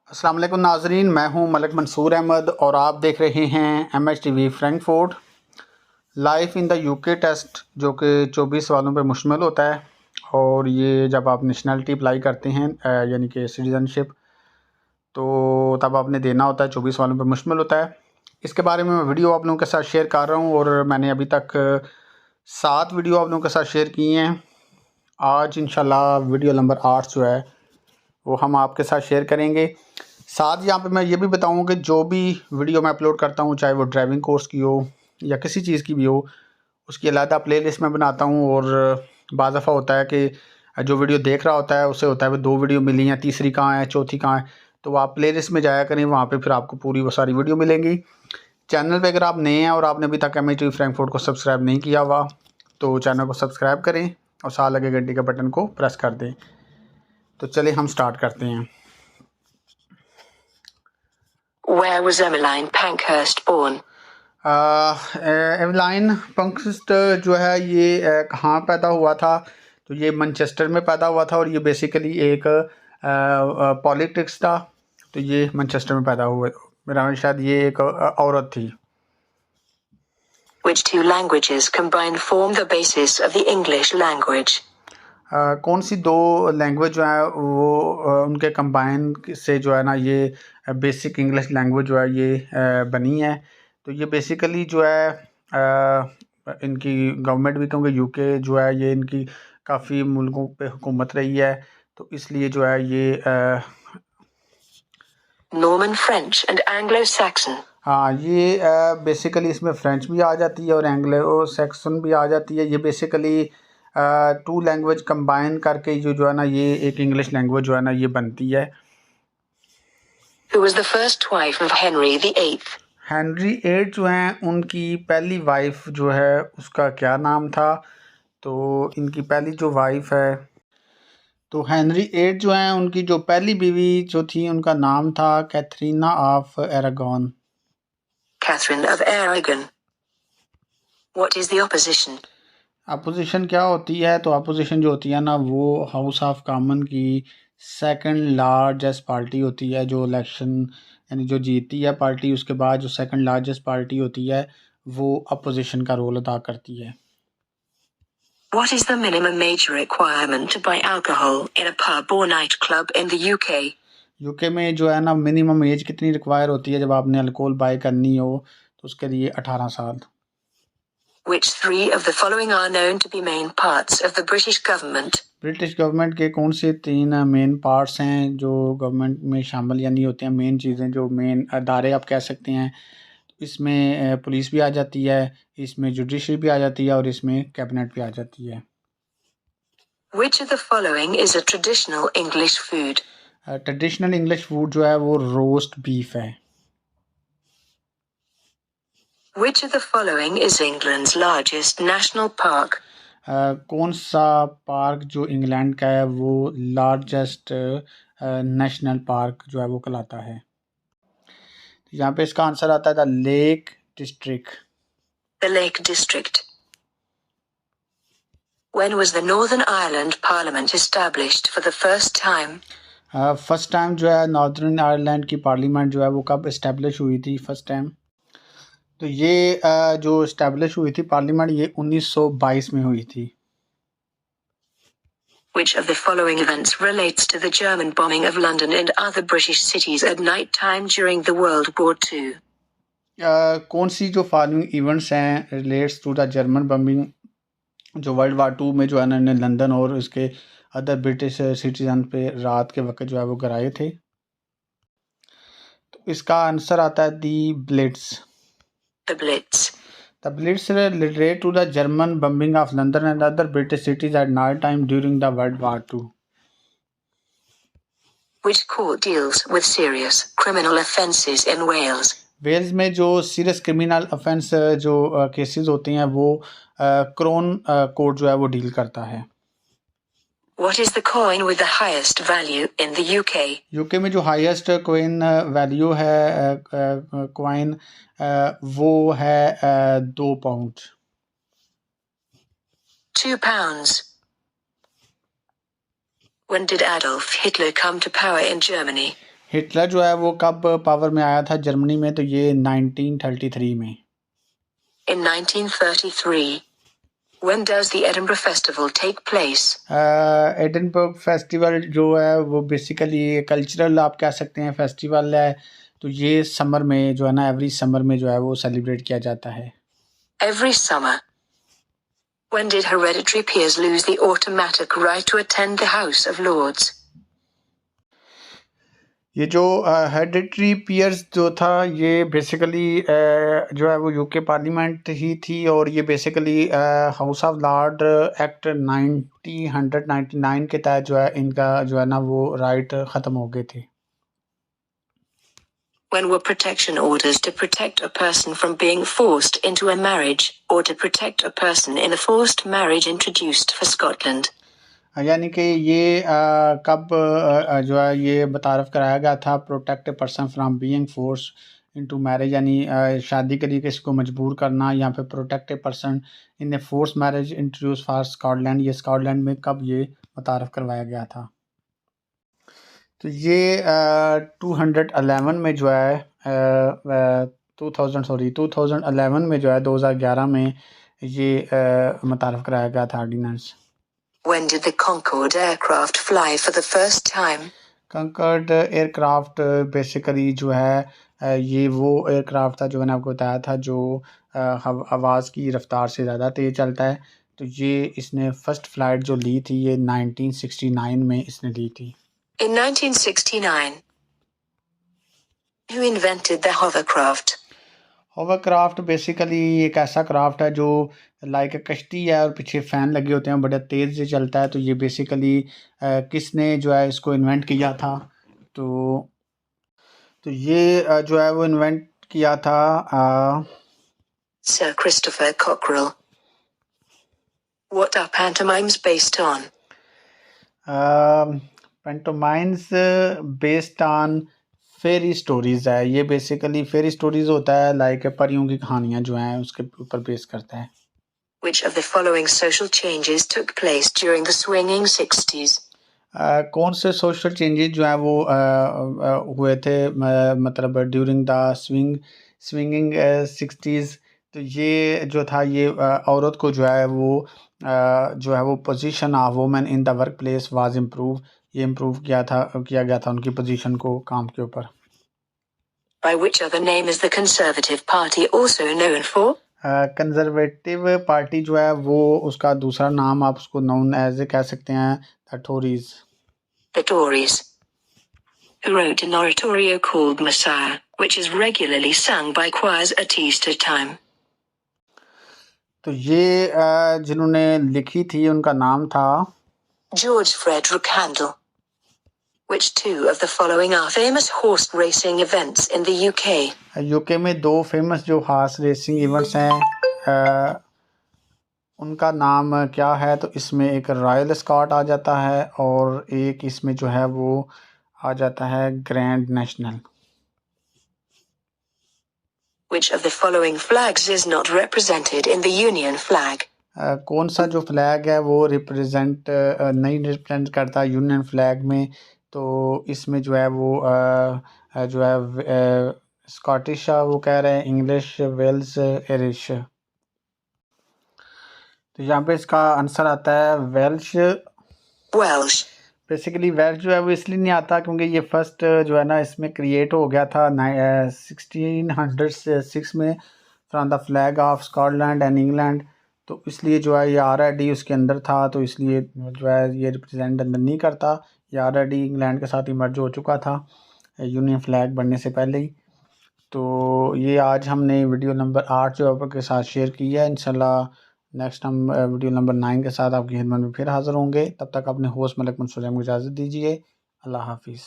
अस्सलाम वालेकुम नाजरीन, मैं हूं मलिक मंसूर अहमद और आप देख रहे हैं MHTV Frankfurt life in the UK test, जो कि 24 सवालों पर मुश्तमिल होता है। और ये जब आप नेशनलिटी अप्लाई करते हैं यानी कि सिटीज़नशिप, तो तब आपने देना होता है। 24 सवालों पर मुश्तमिल होता है। इसके बारे में मैं वीडियो आप लोगों के साथ शेयर कर रहा हूँ और मैंने अभी तक 7 वीडियो आप लोगों के साथ शेयर की हैं। आज इंशाल्लाह वीडियो नंबर 8 जो है वो हम आपके साथ शेयर करेंगे। साथ यहाँ पे मैं ये भी बताऊँ कि जो भी वीडियो मैं अपलोड करता हूँ, चाहे वो ड्राइविंग कोर्स की हो या किसी चीज़ की भी हो, उसकी अलग प्लेलिस्ट में बनाता हूँ। और बाज़ दफ़ा होता है कि जो वीडियो देख रहा होता है उसे होता है 2 वीडियो मिली हैं, तीसरी कहाँ है, चौथी कहाँ है। तो आप प्लेलिस्ट में जाया करें, वहाँ पे फिर आपको पूरी वो सारी वीडियो मिलेंगी। चैनल पे अगर आप नए हैं और आपने अभी तक MHTV फ्रैंकफर्ट को सब्सक्राइब नहीं किया हुआ, तो चैनल को सब्सक्राइब करें और साथ लगे घंटी के बटन को प्रेस कर दें। तो चलिए हम स्टार्ट करते हैं। Where was Emmeline Pankhurst born? एवलाइन पंखस्ट जो है ये कहाँ पैदा हुआ था? तो ये मैनचेस्टर में पैदा हुआ था और ये बेसिकली एक पॉलिटिक्स था। तो ये मैनचेस्टर में पैदा हुआ, मेरा शायद ये एक औरत थी। Which two languages combined form the basis of the English language? कौन सी 2 लैंग्वेज जो है वो उनके कंबाइन से जो है ना ये बेसिक इंग्लिश लैंग्वेज जो है ये बनी है। तो ये बेसिकली जो है इनकी गवर्नमेंट भी, क्योंकि यूके जो है ये इनकी काफ़ी मुल्कों पे हुकूमत रही है, तो इसलिए जो है ये Norman French and Anglo-Saxon. हाँ, ये बेसिकली इसमें फ्रेंच भी आ जाती है और एंग्लो सैक्सन भी आ जाती है। ये बेसिकली 2 लैंग्वेज कंबाइन करके जो है ना ये एक इंग्लिश लैंग्वेज जो है ना ये बनती है। Who was the first wife of Henry VIII? Henry 8 जो हैं उनकी पहली वाइफ जो है उसका क्या नाम था? तो इनकी पहली जो वाइफ है, तो हेनरी 8 जो हैं उनकी जो पहली बीवी जो थी उनका नाम था Catherina of Aragon. Catherine of Aragon. What is the opposition? Opposition क्या होती है? तो अपोजिशन जो होती है ना वो हाउस ऑफ कॉमन की सेकंड लार्जेस्ट पार्टी होती है। जो इलेक्शन यानी जो जीतती है पार्टी, उसके बाद जो सेकंड लार्जेस्ट पार्टी होती है वो अपोजिशन का रोल अदा करती है। What is the minimum age requirement to buy alcohol in a pub or nightclub in the UK? UK में जो है ना मिनिमम एज कितनी रिक्वायर होती है जब आपने अल्कोहल बाय करनी हो? तो उसके लिए 18 साल। Which 3 of the following are known to be main parts of the British government? British government के कौन से 3 मेन पार्ट्स हैं जो गवर्नमेंट में शामिल यानी होते हैं, मेन चीज़ें जो मेन अदारे आप कह सकते हैं? इसमें पुलिस भी आ जाती है, इसमें जुडिशरी भी आ जाती है और इसमें कैबिनेट भी आ जाती है। Which of the following is a traditional English food? Traditional English food जो है वो रोस्ट बीफ है। Which of the following is England's largest national park? कौन सा पार्क जो इंग्लैंड का है वो लार्जेस्ट नेशनल पार्क जो है वो कहलाता है? तो यहाँ पे इसका आंसर आता है the lake district. The Lake District. When was the Northern Ireland Parliament established for the first time? First time जो है नॉर्दर्न आयरलैंड की पार्लियामेंट जो है वो कब इस्टेब्लिश हुई थी फर्स्ट टाइम? तो ये जो इस्टेब्लिश हुई थी पार्लियामेंट ये 1922 में हुई थी। Which of the following events relates to the German bombing of London and other British cities at night time during the World War II? कौन सी जो फॉलोइंग इवेंट्स हैं relates to the German bombing जो world war 2 में जो है ना London और उसके अदर ब्रिटिश सिटीजन पे रात के वक्त जो है वो गिराए थे? तो इसका आंसर आता है दी Blitz. The Blitz. The Blitz relate to the German bombing of London and other British cities at night time during the World War II. Which court deals with serious criminal offences in Wales? Wales में जो serious criminal offence जो cases होते हैं वो crown court जो है वो deal करता है। What is the coin with the highest value in the UK? UK में जो हाईएस्ट कॉइन वैल्यू है कॉइन वो है 2 pound. 2 pounds. When did Adolf Hitler come to power in Germany? Hitler जो है वो कब पावर में आया था जर्मनी में, तो ये 1933 में। In 1933, when does the Edinburgh Festival take place? Edinburgh festival जो है वो बेसिकली कल्चरल आप कह सकते हैं फेस्टिवल है, तो ये समर में जो है ना, एवरी समर में जो है वो सेलिब्रेट किया जाता है। Every summer. When did hereditary peers lose the automatic right to attend the House of Lords? ये जो हेरिडिटरी पीयर्स जो था ये बेसिकली जो है वो यूके पार्लियामेंट ही थी, और ये basically house of Lord act 1999 के तहत जो है इनका जो है ना वो राइट ख़त्म हो गए थे। When were protection orders to protect a person from being forced into a marriage, or to protect a person in a forced marriage introduced for Scotland? यानी कि ये कब जो है ये बतारफ़ कराया गया था, protect a person from being force into marriage, यानी शादी के लिए किसी को मजबूर करना, या फिर protect a person in a force marriage introduce for Scotland, ये स्कॉटलैंड में कब ये बतारफ़ करवाया गया था। तो ये 211 में जो है 2011 में जो है 2011 में ये मुतारफ़ कराया गया था ordinance. When did the Concorde aircraft fly for the first time? Conquered aircraft basically जो है ये वो एयरक्राफ्ट था जो मैंने आपको बताया था जो आवाज़ की रफ्तार से ज़्यादा तेज़ चलता है। तो ये इसने फर्स्ट फ्लाइट जो ली थी ये 1969 में इसने ली थी। In 1969, who invented the hovercraft? Hovercraft basically एक ऐसा क्राफ्ट है जो लाइक कश्ती है और पीछे फ़ैन लगे होते हैं, बड़ा तेज़ से चलता है। तो ये बेसिकली किसने जो है इसको इन्वेंट किया था, तो ये जो है वो इन्वेंट किया था Sir Christopher Cockerell. What are pantomimes based on? Pantomimes based on fairy stories है। ये बेसिकली फेरी स्टोरीज़ होता है, लाइक परियों की कहानियाँ जो हैं उसके ऊपर बेस करता है। Which of the following social changes took place during the swinging 60s? कौन से सोशल चेंजेस जो हैं वो हुए थे मतलब ड्यूरिंग द स्विंगिंग 60s। तो ये जो था ये औरत को जो है वो position of women in the work place was improve, ये इम्प्रूव किया गया था उनकी पोजीशन को काम के ऊपर। By which other name is the Conservative Party also known for? Conservative party जो है वो उसका दूसरा नाम आप उसको नोन एज कह सकते हैं the Tories. The Tories. Who wrote an oratorio called Messiah, which is regularly sung by choirs at Easter time? तो ये जिन्होंने लिखी थी उनका नाम था George Frederick Handel. Which two of the following are famous horse racing events in the UK? UK में दो फेमस जो हार्स रेसिंग इवेंट्स हैं उनका नाम क्या है, तो इसमें एक रॉयल स्कॉट आ जाता है और एक इसमें जो है वो आ जाता है grand national. Which of the following flags is not represented in the Union flag? कौन सा जो फ्लैग है वो नहीं रिप्रेजेंट करता यूनियन फ्लैग में, तो इसमें जो है वो जो है स्कॉटिश वो कह रहे हैं, इंग्लिश, वेल्स, आयरिश। तो यहाँ पे इसका आंसर आता है वेल्श। बेसिकली वेल्श जो है वो इसलिए नहीं आता क्योंकि ये फर्स्ट जो है ना इसमें क्रिएट हो गया था 1606 में from the flag of Scotland and England. तो इसलिए जो है ये ऑलरेडी उसके अंदर था, तो इसलिए जो है ये रिप्रेजेंट अंदर नहीं करता, ये ऑलरेडी इंग्लैंड के साथ ही मर्ज हो चुका था यूनियन फ्लैग बनने से पहले ही। तो ये आज हमने वीडियो नंबर 8 जो आपके साथ शेयर की है। इंशाल्लाह नेक्स्ट हम वीडियो नंबर 9 के साथ आपकी खिदमत में फिर हाज़िर होंगे। तब तक अपने होस्ट मलिक मंसूर को इजाज़त दीजिए। अल्लाह हाफिज़।